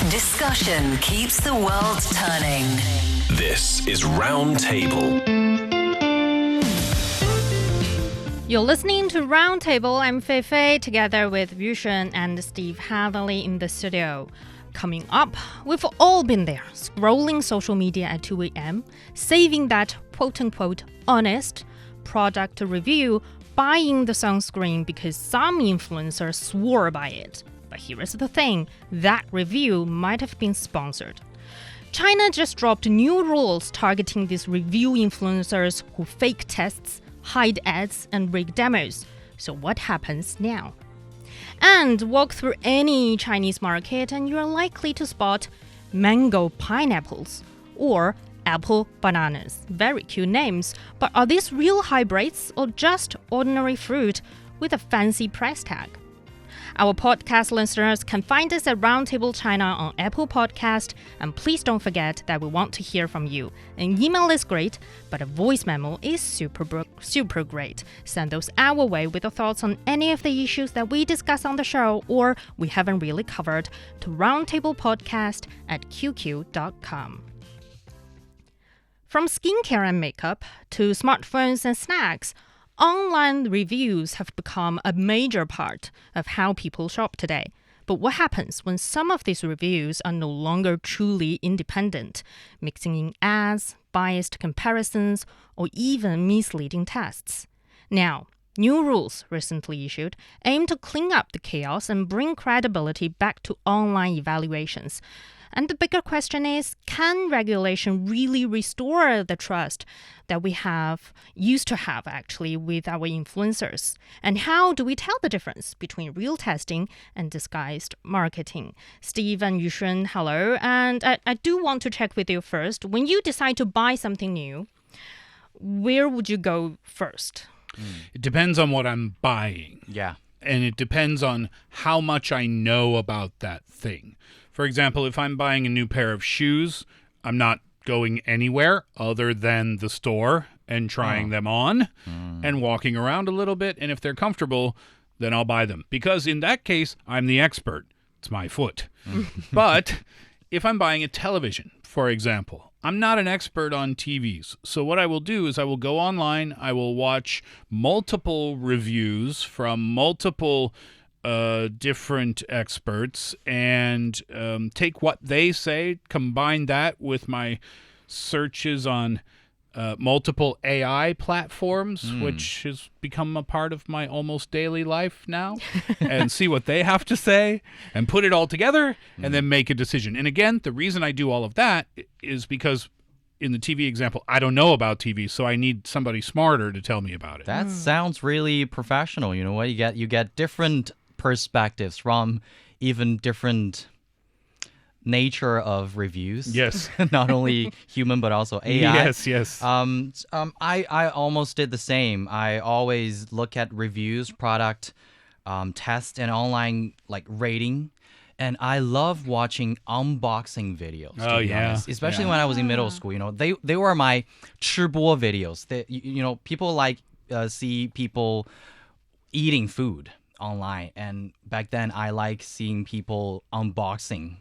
Discussion keeps the world turning. This is Roundtable. You're listening to Roundtable. I'm Fei Fei, together with Yusheng and Steve Hadley in the studio. Coming up, we've all been there, scrolling social media at 2 a.m., saving that quote-unquote honest product review, buying the sunscreen because some influencers swore by it. But here is the thing, that review might have been sponsored. China just dropped new rules targeting these review influencers who fake tests, hide ads, and rig demos. So what happens now? And walk through any Chinese market and you're likely to spot mango pineapples or apple bananas. Very cute names, but are these real hybrids or just ordinary fruit with a fancy price tag? Our podcast listeners can find us at Roundtable China on Apple Podcast, and please don't forget that we want to hear from you. An email is great, but a voice memo is super great. Send those our way with your thoughts on any of the issues that we discuss on the show or we haven't really covered to roundtablepodcast@qq.com. From skincare and makeup to smartphones and snacks, online reviews have become a major part of how people shop today. But what happens when some of these reviews are no longer truly independent, mixing in ads, biased comparisons, or even misleading tests? Now, new rules recently issued aim to clean up the chaos and bring credibility back to online evaluations. And the bigger question is, can regulation really restore the trust that we used to have actually with our influencers? And how do we tell the difference between real testing and disguised marketing? Steve and Yusheng, hello. And I do want to check with you first. When you decide to buy something new, where would you go first? It depends on what I'm buying. Yeah. And it depends on how much I know about that thing. For example, if I'm buying a new pair of shoes, I'm not going anywhere other than the store and trying them on and walking around a little bit. And if they're comfortable, then I'll buy them. Because in that case, I'm the expert. It's my foot. But if I'm buying a television, for example, I'm not an expert on TVs. So what I will do is I will go online, I will watch multiple reviews from multiple different experts and take what they say, combine that with my searches on multiple AI platforms, which has become a part of my almost daily life now, and see what they have to say and put it all together and then make a decision. And again, the reason I do all of that is because in the TV example, I don't know about TV, so I need somebody smarter to tell me about it. That sounds really professional. You know what? You get different perspectives from even different nature of reviews. Yes. Not only human, but also AI. Yes. I almost did the same. I always look at reviews, product tests, and online rating. And I love watching unboxing videos. To be honest. Especially when I was in middle school. You know, they were my 吃播 videos. People see people eating food online, and back then I like seeing people unboxing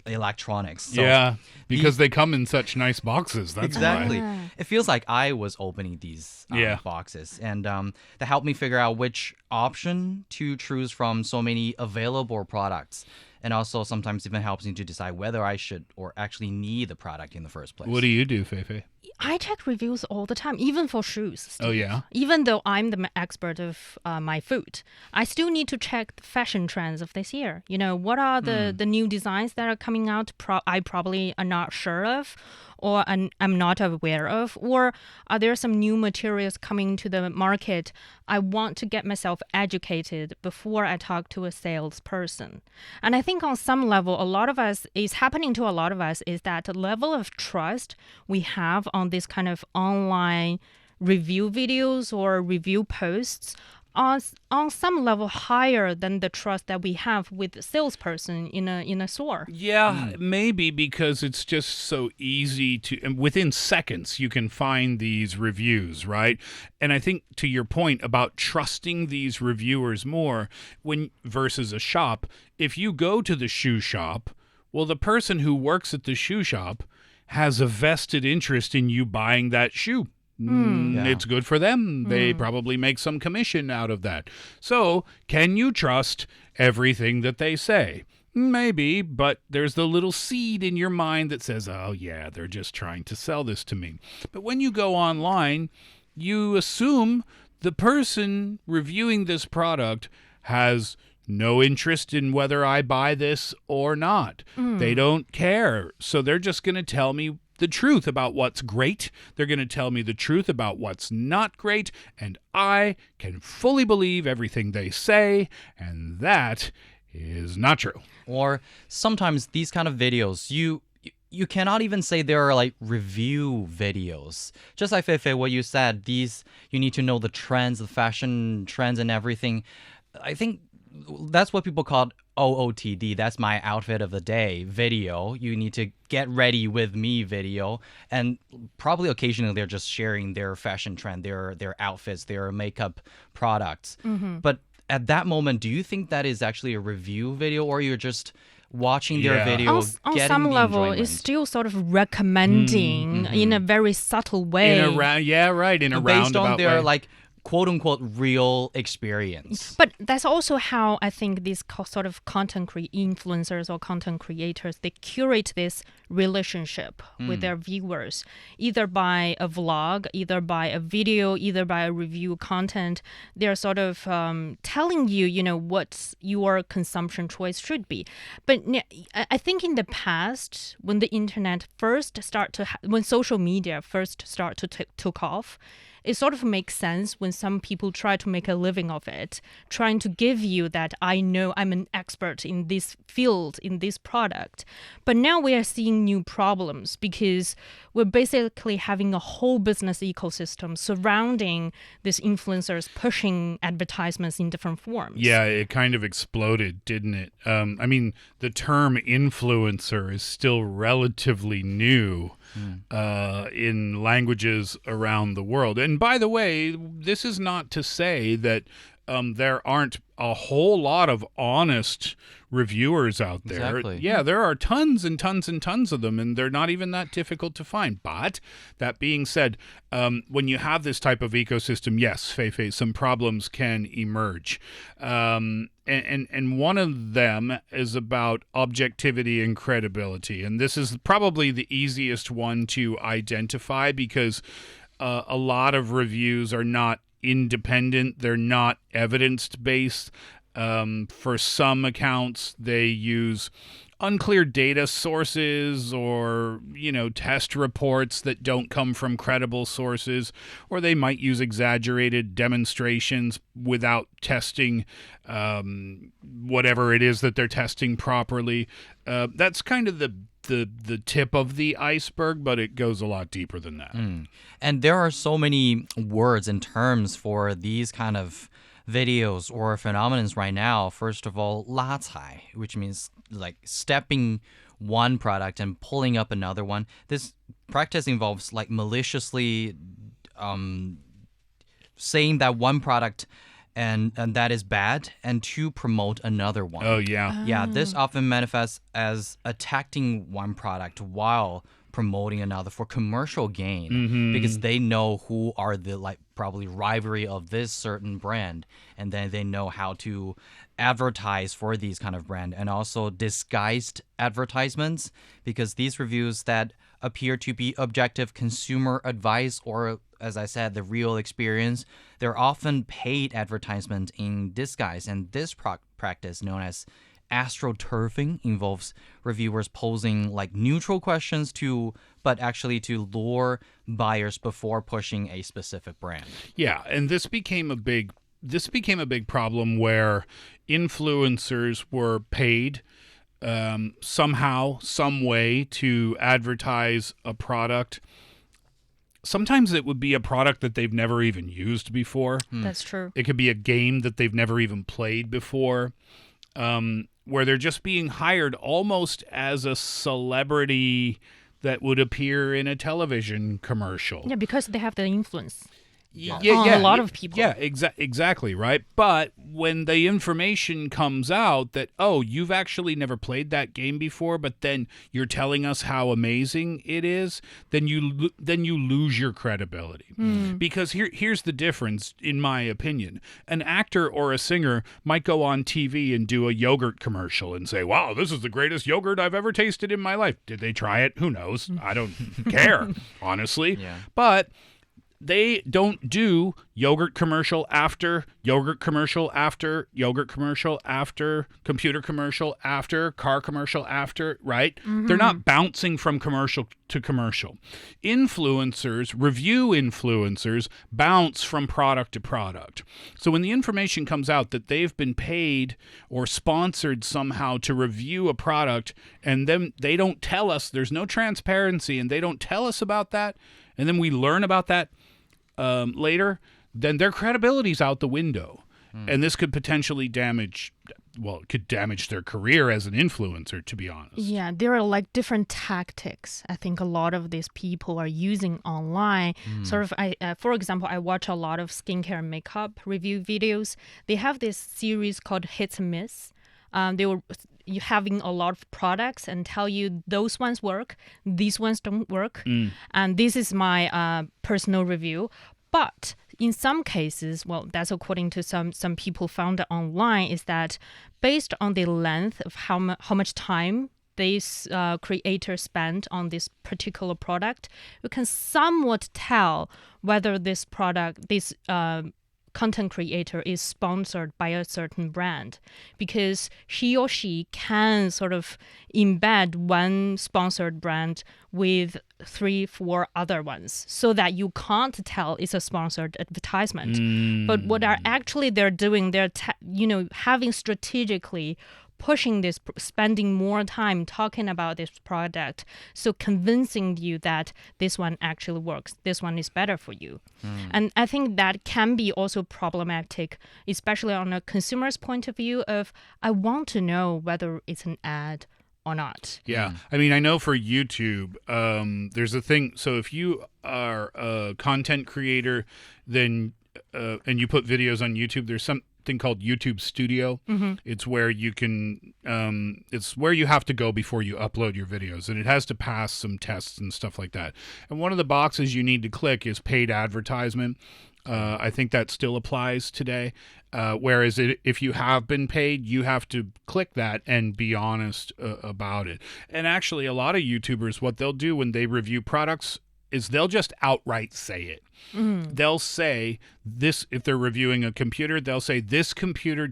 electronics. So because they come in such nice boxes. That's exactly. why. It feels like I was opening these boxes, and that helped me figure out which option to choose from so many available products. And also sometimes even helps me to decide whether I should or actually need the product in the first place. What do you do, Feifei? I check reviews all the time, even for shoes. Steve. Oh, yeah? Even though I'm the expert of my foot, I still need to check the fashion trends of this year. You know, what are the new designs that are coming out I probably are not sure of, or I'm not aware of, or are there some new materials coming to the market? I want to get myself educated before I talk to a salesperson. And I think on some level, happening to a lot of us is that the level of trust we have on this kind of online review videos or review posts on some level higher than the trust that we have with the salesperson in a store. Yeah, maybe because it's just so easy to, and within seconds, you can find these reviews, right? And I think to your point about trusting these reviewers more versus a shop, if you go to the shoe shop, well, the person who works at the shoe shop has a vested interest in you buying that shoe. It's good for them. They probably make some commission out of that. So, can you trust everything that they say? Maybe, but there's the little seed in your mind that says, oh, yeah, they're just trying to sell this to me. But when you go online, you assume the person reviewing this product has no interest in whether I buy this or not. They don't care. So they're just going to tell me the truth about what's great. They're going to tell me the truth about what's not great. And I can fully believe everything they say. And that is not true. Or sometimes these kind of videos, you cannot even say they are like review videos. Just like Feifei, what you said, you need to know the trends, the fashion trends and everything. I think that's what people call OOTD. That's my outfit of the day video. You need to get ready with me video. And probably occasionally they're just sharing their fashion trend, their outfits, their makeup products. But at that moment, do you think that is actually a review video, or you're just watching their video, on getting some the level, enjoyment? it's still sort of recommending in a very subtle way. In a roundabout based on their way. like quote-unquote real experience. But that's also how I think these sort of content influencers or content creators, they curate this relationship with their viewers, either by a vlog, either by a video, either by a review content. They're sort of telling you, what your consumption choice should be. But I think in the past, when the internet first when social media first took off, it sort of makes sense when some people try to make a living of it, trying to give you that I know I'm an expert in this field, in this product. But now we are seeing new problems because we're basically having a whole business ecosystem surrounding these influencers pushing advertisements in different forms. Yeah, it kind of exploded, didn't it? I mean, the term influencer is still relatively new in languages around the world. And by the way, this is not to say that there aren't a whole lot of honest reviewers out there. Exactly. Yeah, there are tons and tons and tons of them, and they're not even that difficult to find. But that being said, when you have this type of ecosystem, yes, Feifei, some problems can emerge. And one of them is about objectivity and credibility. And this is probably the easiest one to identify because a lot of reviews are not independent. They're not evidence-based. For some accounts, they use unclear data sources or, test reports that don't come from credible sources, or they might use exaggerated demonstrations without testing whatever it is that they're testing properly. That's kind of the tip of the iceberg, but it goes a lot deeper than that. And there are so many words and terms for these kind of videos or phenomenons right now. First of all, 拉踩, which means like stepping one product and pulling up another one. This practice involves like maliciously saying that one product and that is bad and to promote another one. Oh, yeah. Yeah, this often manifests as attacking one product while promoting another for commercial gain because they know who are the probably rivalry of this certain brand, and then they know how to advertise for these kind of brand, and also disguised advertisements because these reviews that appear to be objective consumer advice or, as I said, the real experience, they're often paid advertisement in disguise, and this practice known as astroturfing involves reviewers posing like neutral questions but actually to lure buyers before pushing a specific brand. Yeah, and this became a big problem where influencers were paid somehow, some way to advertise a product. sometimes it would be a product that they've never even used before. That's true. It could be a game that they've never even played before, where they're just being hired almost as a celebrity that would appear in a television commercial. Yeah, because they have the influence. Yeah, on a lot of people. Yeah, exactly, right? But when the information comes out that, oh, you've actually never played that game before, but then you're telling us how amazing it is, then you lose your credibility. Because here's the difference, in my opinion. An actor or a singer might go on TV and do a yogurt commercial and say, wow, this is the greatest yogurt I've ever tasted in my life. Did they try it? Who knows? I don't care, honestly. Yeah. But they don't do yogurt commercial after yogurt commercial after yogurt commercial after computer commercial after car commercial after, right? They're not bouncing from commercial to commercial. Influencers, review influencers, bounce from product to product. So when the information comes out that they've been paid or sponsored somehow to review a product, and then they don't tell us, there's no transparency, and they don't tell us about that, and then we learn about that later, then their credibility's out the window. And this could potentially damage their career as an influencer, to be honest. Yeah, there are like different tactics. I think a lot of these people are using online. Sort of, for example, I watch a lot of skincare and makeup review videos. They have this series called Hits and Miss. You having a lot of products and tell you those ones work, these ones don't work. And this is my personal review. But in some cases, well, that's according to some people found online, is that based on the length of how much time this creator spent on this particular product, you can somewhat tell whether this product, this content creator is sponsored by a certain brand, because he or she can sort of embed one sponsored brand with 3-4 other ones, so that you can't tell it's a sponsored advertisement. But what they're doing, they're having strategically pushing this, spending more time talking about this product, so convincing you that this one actually works, this one is better for you. And I think that can be also problematic, especially on a consumer's point of view of, I want to know whether it's an ad or not. Yeah. I mean, I know for YouTube, there's a thing. So if you are a content creator, then and you put videos on YouTube, there's something called YouTube Studio. It's where you can it's where you have to go before you upload your videos, and it has to pass some tests and stuff like that. And one of the boxes you need to click is paid advertisement. I think that still applies today. Whereas if you have been paid, you have to click that and be honest about it. And actually, a lot of YouTubers, what they'll do when they review products is they'll just outright say it. They'll say this, if they're reviewing a computer, they'll say this computer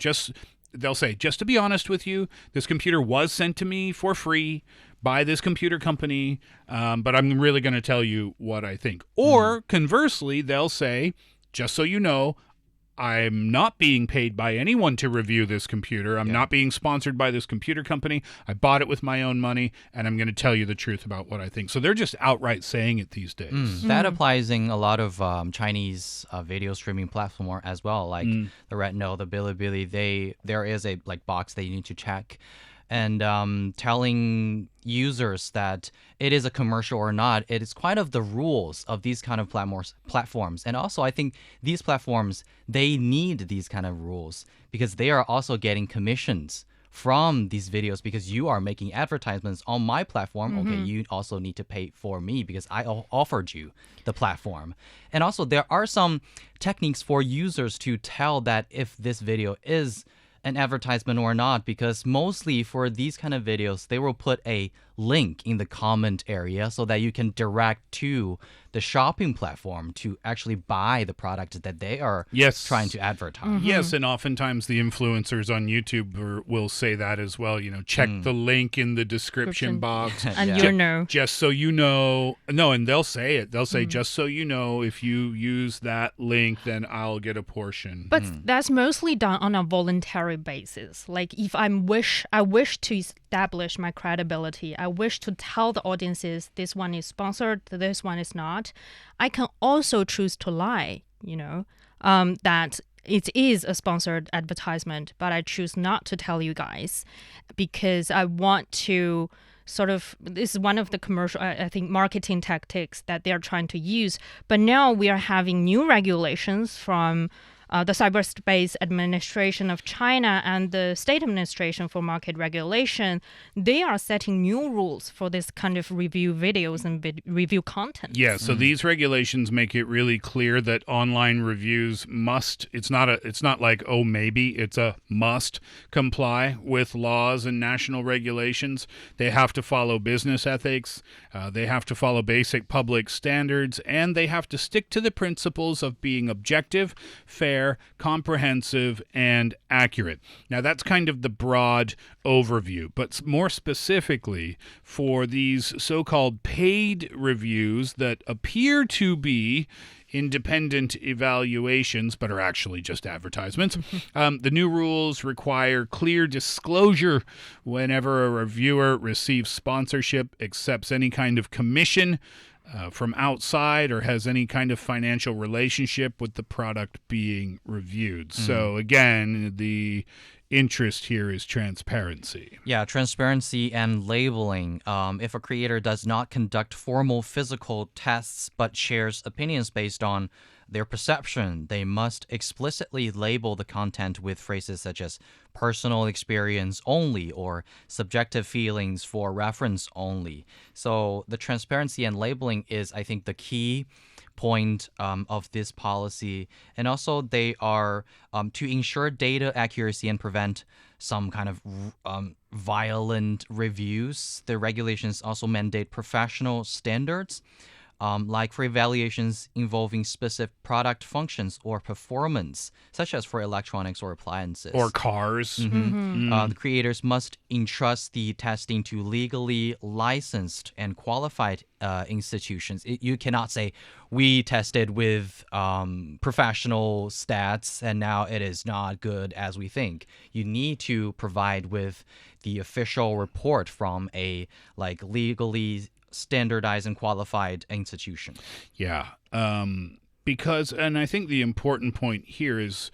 they'll say, just to be honest with you, this computer was sent to me for free by this computer company, but I'm really going to tell you what I think. Or conversely, they'll say, just so you know, I'm not being paid by anyone to review this computer. I'm not being sponsored by this computer company. I bought it with my own money, and I'm going to tell you the truth about what I think. So they're just outright saying it these days. That applies in a lot of Chinese video streaming platform as well, like the Red-Note, the Bilibili. There is a box that you need to check, and telling users that it is a commercial or not, it is quite of the rules of these kind of platforms. And also, I think these platforms, they need these kind of rules because they are also getting commissions from these videos, because you are making advertisements on my platform. Okay, you also need to pay for me because I offered you the platform. And also, there are some techniques for users to tell that if this video is an advertisement or not, because mostly for these kind of videos, they will put a link in the comment area so that you can direct to the shopping platform to actually buy the product that they are trying to advertise. Yes, and oftentimes the influencers on YouTube will say that as well. Check the link in the description box. And you'll know. Just so you know. No, and they'll say it. They'll say, just so you know, if you use that link, then I'll get a portion. But that's mostly done on a voluntary voluntary basis. Like if I wish to establish my credibility, I wish to tell the audiences this one is sponsored, this one is not. I can also choose to lie, that it is a sponsored advertisement, but I choose not to tell you guys because I want to this is one of the commercial, I think, marketing tactics that they're trying to use. But now we are having new regulations from the Cyberspace Administration of China and the State Administration for Market Regulation. They are setting new rules for this kind of review videos and review content. Yeah, so these regulations make it really clear that online reviews must, it's not like, oh, maybe, it's a must comply with laws and national regulations. They have to follow business ethics, they have to follow basic public standards, and they have to stick to the principles of being objective, fair, comprehensive, and accurate. Now, that's kind of the broad overview, but more specifically for these so-called paid reviews that appear to be independent evaluations, but are actually just advertisements. The new rules require clear disclosure whenever a reviewer receives sponsorship, accepts any kind of commission from outside, or has any kind of financial relationship with the product being reviewed. So again, the interest here is transparency. Yeah, transparency and labeling. If a creator does not conduct formal physical tests but shares opinions based on their perception, they must explicitly label the content with phrases such as personal experience only or subjective feelings for reference only. So the transparency and labeling is, I think, the key point of this policy. And also they are to ensure data accuracy and prevent some kind of violent reviews. The regulations also mandate professional standards, like for evaluations involving specific product functions or performance, such as for electronics or appliances. Or cars. The creators must entrust the testing to legally licensed and qualified institutions. You cannot say, we tested with professional stats and now it is not good as we think. You need to provide with the official report from a legally standardized and qualified institution. Yeah. Because, and I think the important point here is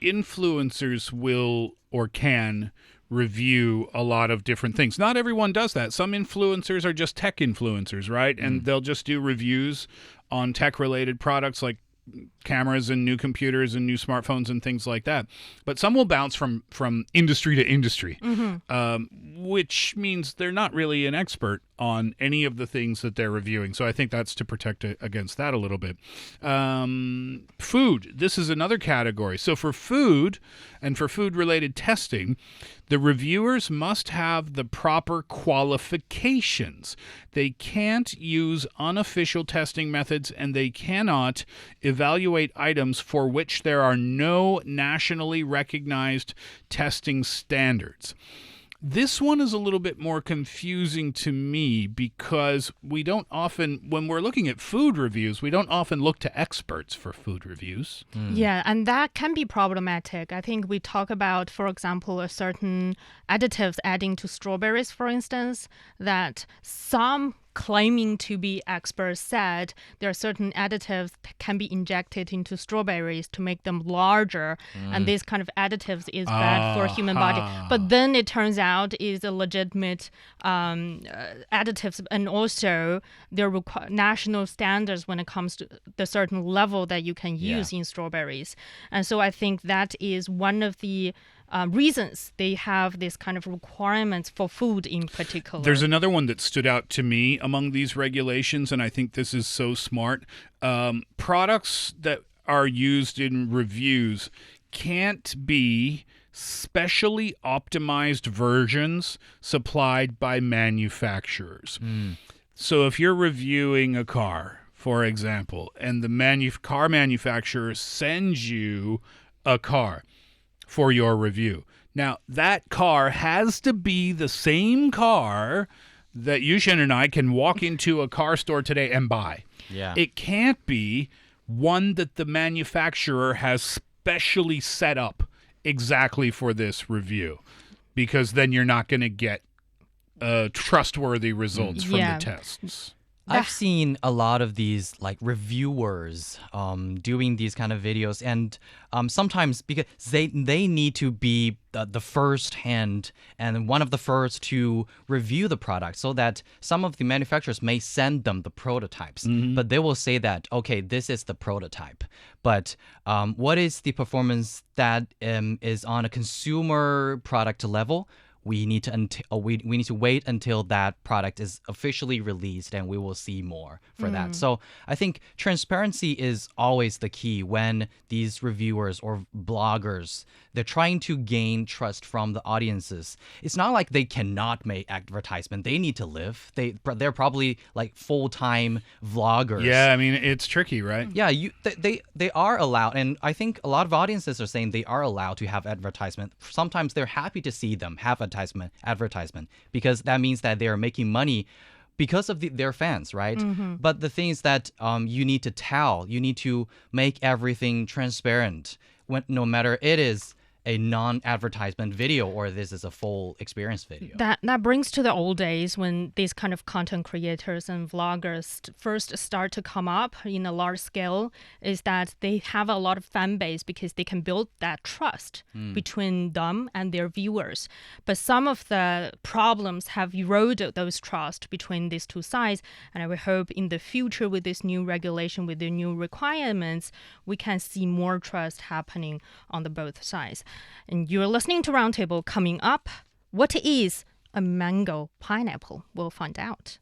influencers will or can review a lot of different things. Not everyone does that. Some influencers are just tech influencers, right? And they'll just do reviews on tech-related products like cameras and new computers and new smartphones and things like that. But some will bounce from industry to industry, which means they're not really an expert on any of the things that they're reviewing. So I think that's to protect against that a little bit. Food. This is another category. So for food and for food-related testing, the reviewers must have the proper qualifications. They can't use unofficial testing methods, and they cannot evaluate items for which there are no nationally recognized testing standards. This one is a little bit more confusing to me because we don't often, when we're looking at food reviews, we don't often look to experts for food reviews. Yeah, and that can be problematic. I think we talk about, for example, a certain additives adding to strawberries, for instance, that some claiming to be experts said there are certain additives that can be injected into strawberries to make them larger, and this kind of additives is bad for human body. But then it turns out is a legitimate additives, and also there are national standards when it comes to the certain level that you can use in strawberries. And so I think that is one of the reasons they have this kind of requirements for food in particular. There's another one that stood out to me among these regulations, and I think this is so smart. Products that are used in reviews can't be specially optimized versions supplied by manufacturers. So if you're reviewing a car, for example, and the car manufacturer sends you a car for your review. Now, that car has to be the same car that Yushin and I can walk into a car store today and buy. Yeah. It can't be one that the manufacturer has specially set up exactly for this review, because then you're not going to get trustworthy results from Yeah. the tests. I've seen a lot of these like reviewers doing these kind of videos, and sometimes because they need to be the first hand and one of the first to review the product, so that some of the manufacturers may send them the prototypes, but they will say that, okay, this is the prototype, but what is the performance that is on a consumer product level? We need to we need to wait until that product is officially released, and we will see more for that. So I think transparency is always the key when these reviewers or bloggers, they're trying to gain trust from the audiences. It's not like they cannot make advertisement. They need to live. They're probably like full-time vloggers. Yeah, I mean, it's tricky, right? Yeah, they are allowed, and I think a lot of audiences are saying they are allowed to have advertisement. Sometimes they're happy to see them have advertisement because that means that they are making money because of their fans, right? But the thing is that you need to you need to make everything transparent, no matter it is a non-advertisement video or this is a full experience video. That brings to the old days when these kind of content creators and vloggers first start to come up in a large scale, is that they have a lot of fan base because they can build that trust between them and their viewers. But some of the problems have eroded those trust between these two sides, and I would hope in the future with this new regulation, with the new requirements, we can see more trust happening on the both sides. And you're listening to Roundtable. Coming up, what is a mango pineapple? We'll find out.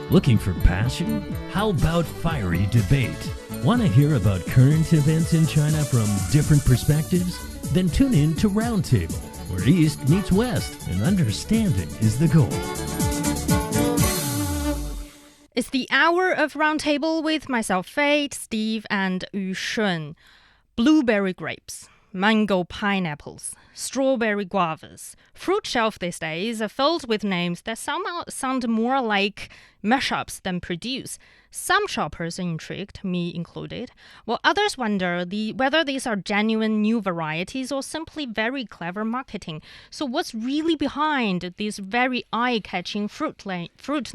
Looking for passion? How about fiery debate? Want to hear about current events in China from different perspectives? Then tune in to Roundtable, where East meets West and understanding is the goal. It's the hour of Roundtable with myself, Fate, Steve, and Yu Shun. Blueberry grapes, mango pineapples, strawberry guavas. Fruit shelf these days are filled with names that somehow sound more like mashups than produce. Some shoppers are intrigued, me included, while others wonder whether these are genuine new varieties or simply very clever marketing. So what's really behind these very eye-catching fruit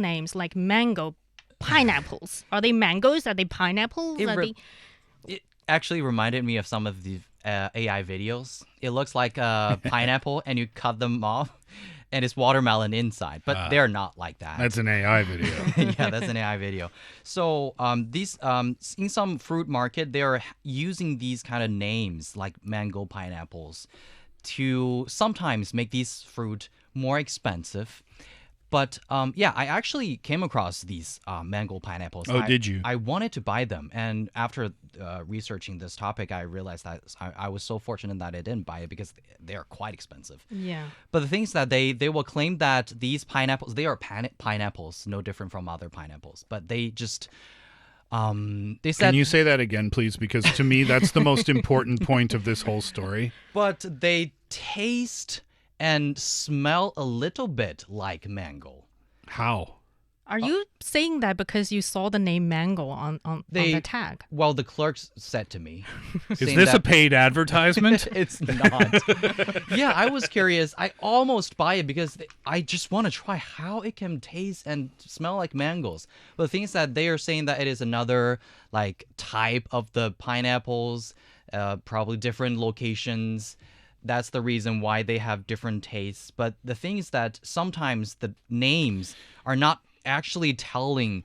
names like mango, pineapples? Are they mangoes? Are they pineapples? It actually reminded me of some of the AI videos. It looks like a pineapple and you cut them off and it's watermelon inside, but they're not like that. That's an AI video. Yeah, that's an AI video. So these in some fruit market, they're using these kind of names like mango pineapples to sometimes make these fruit more expensive. But yeah, I actually came across these mango pineapples. Oh, did you? I wanted to buy them, and after researching this topic, I realized that I was so fortunate that I didn't buy it because they are quite expensive. Yeah. But the thing is that they will claim that these pineapples, they are pineapples, no different from other pineapples, but they just they said. Can you say that again, please? Because to me, that's the most important point of this whole story. But they taste and smell a little bit like mango. How? Are you saying that because you saw the name mango on the tag? Well, the clerks said to me. Is this a paid advertisement? It's not. Yeah, I was curious. I almost buy it because I just want to try how it can taste and smell like mangoes. But the thing is that they are saying that it is another like type of the pineapples, probably different locations. That's the reason why they have different tastes. But the thing is that sometimes the names are not actually telling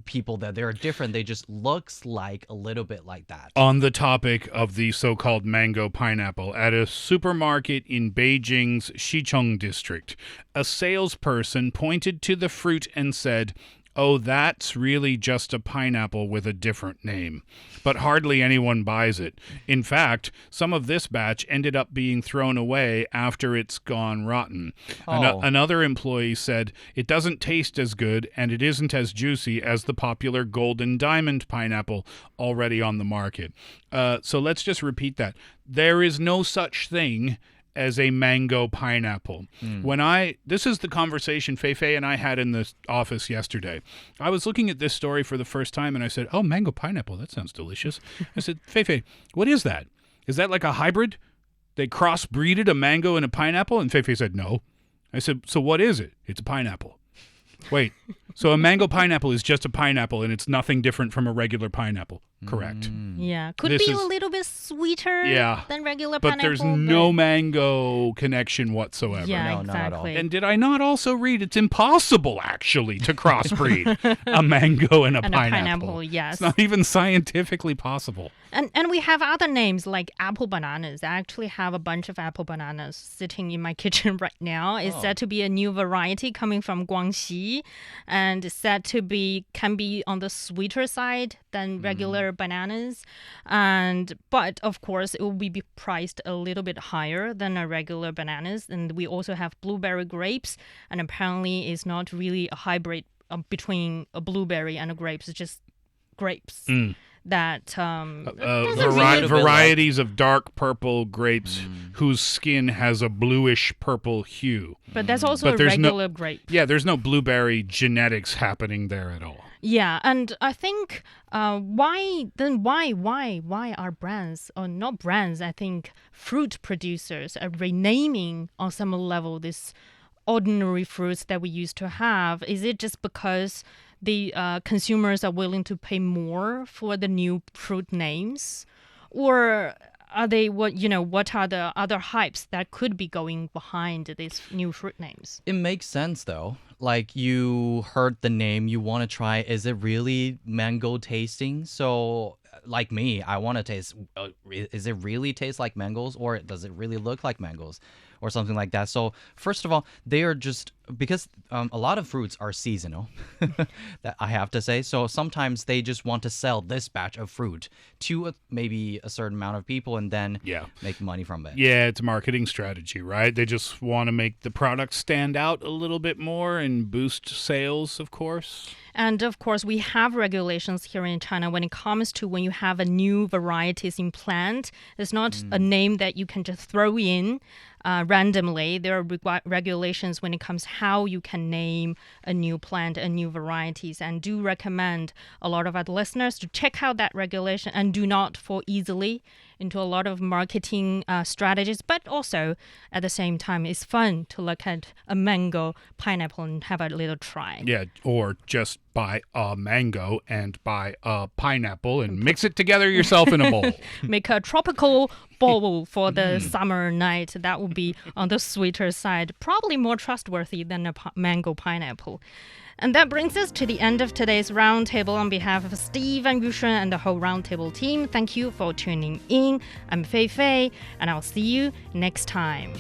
people that they're different. They just looks like a little bit like that. On the topic of the so-called mango pineapple, at a supermarket in Beijing's Xicheng district, a salesperson pointed to the fruit and said, "Oh, that's really just a pineapple with a different name." But hardly anyone buys it. In fact, some of this batch ended up being thrown away after it's gone rotten. Oh. Another employee said, "It doesn't taste as good and it isn't as juicy as the popular golden diamond pineapple already on the market." So let's just repeat that. There is no such thing as a mango pineapple. This is the conversation Feifei and I had in the office yesterday. I was looking at this story for the first time and I said, "Oh, mango pineapple, that sounds delicious." I said, "Feifei, what is that?" Is that like a hybrid? They crossbreeded a mango and a pineapple? And Feifei said, no. I said, so what is it? It's a pineapple. Wait, so a mango pineapple is just a pineapple and it's nothing different from a regular pineapple. Correct. Yeah, could This be is- a little bit sweeter Yeah, than regular But pineapple. there's no mango connection whatsoever. Yeah, No, not at all. exactly. And did I not also read it's impossible, actually, to crossbreed a mango and a And a pineapple? pineapple, yes. It's not even scientifically possible. And we have other names like apple bananas. I actually have a bunch of apple bananas sitting in my kitchen right now. It's said to be a new variety coming from Guangxi, and it's said to can be on the sweeter side than regular bananas. But of course it will be priced a little bit higher than a regular bananas. And we also have blueberry grapes, and apparently it's not really a hybrid between a blueberry and a grapes. It's just grapes. That doesn't really- Varieties of dark purple grapes whose skin has a bluish purple hue. but that's also But a there's no- regular grape. Yeah, there's no blueberry genetics happening there at all. Yeah, and I think why are brands, or not brands, I think fruit producers are renaming on some level this ordinary fruits that we used to have? Is it just because the consumers are willing to pay more for the new fruit names, or are they what are the other hypes that could be going behind these new fruit names? It makes sense though. Like you heard the name, you want to try. Is it really mango tasting? So, like me, I want to taste. Is it really taste like mangoes, or does it really look like mangoes, or something like that? So, first of all, they are just because a lot of fruits are seasonal. That I have to say. So sometimes they just want to sell this batch of fruit to maybe a certain amount of people, and then Yeah. make money from it. Yeah, it's a marketing strategy, right? They just want to make the product stand out a little bit more and boost sales, of course. And of course, we have regulations here in China when it comes to when you have a new varieties in plant. It's not a name that you can just throw in randomly. There are regulations when it comes how you can name a new plant, a new varieties, and do recommend a lot of our listeners to check out that regulation and do not fall easily into a lot of marketing strategies. But also, at the same time, it's fun to look at a mango, pineapple, and have a little try. Yeah, or just buy a mango and buy a pineapple and mix it together yourself in a bowl. Make a tropical bowl for the summer night. That would be on the sweeter side, probably more trustworthy than a mango pineapple. And that brings us to the end of today's Roundtable. On behalf of Steve and Yushen and the whole Roundtable team, thank you for tuning in. I'm Fei Fei, and I'll see you next time.